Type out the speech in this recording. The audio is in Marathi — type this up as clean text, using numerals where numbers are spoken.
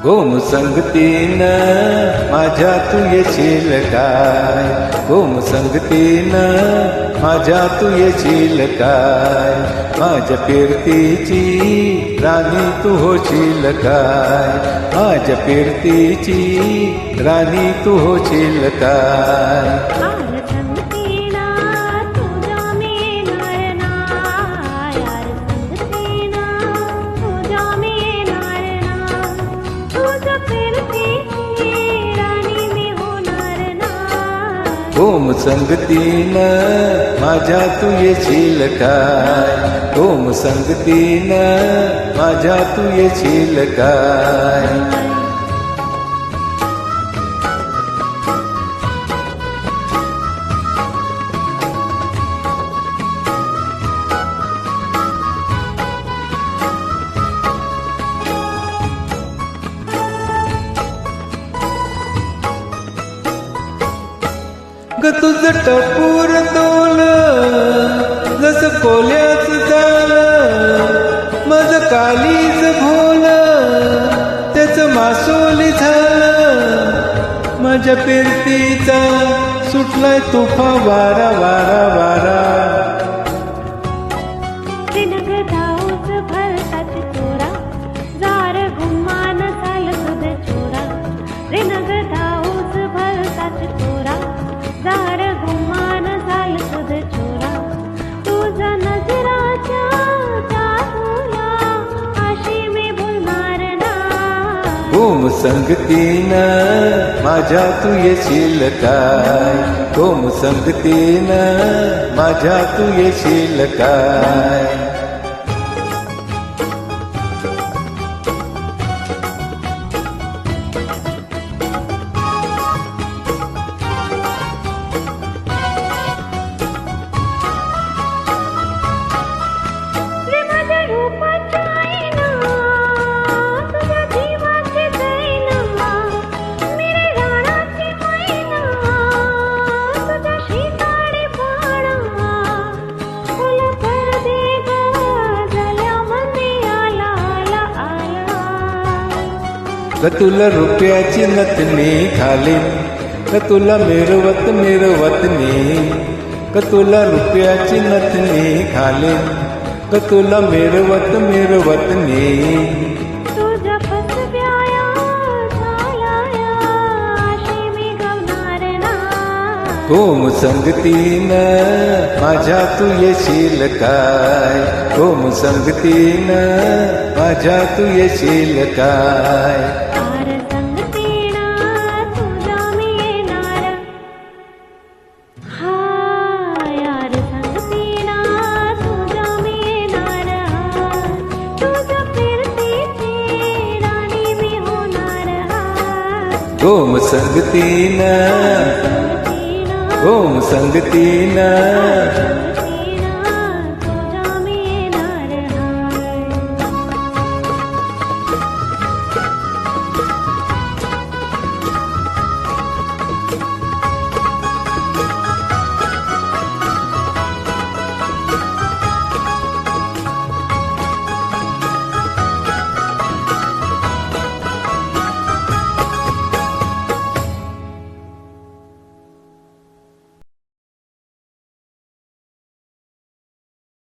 गोम संगतीनं माझ्या तू येशील काय, गोम संगतीनं माझ्या तू येशील काय, माझ्या फिरतीची राणी तू होशील काय, माझ्या फिरतीची राणी तू होशील काय. गोम संगतीनं माझ्या तू येशील काय, गोम संगतीनं माझ्या तू येशील काय. ग तुझं टपूर तोलं जसं कोल्याच झालं, माझं कालीच भोलं त्याचं मासोली झालं, माझ्या फिरतीचा सुटलाय तुफा वारा वारा वारा. गोम संगतीनं माझ्या तू येशील काय, गोम संगतीनं माझ्या तू येशील काय. ग तुला रुपयाची नथनी घालीन, ग तुला मिरवत मिरवत नेईन, ग तुला रुपयाची नथनी घालीन, ग तुला मिरवत मिरवत नेईन. गोम संगतीनं माझ्या तू येशील काय, गोम संगतीनं माझ्या तू येशील काय. गोम संगतीनं, गोम संगतीनं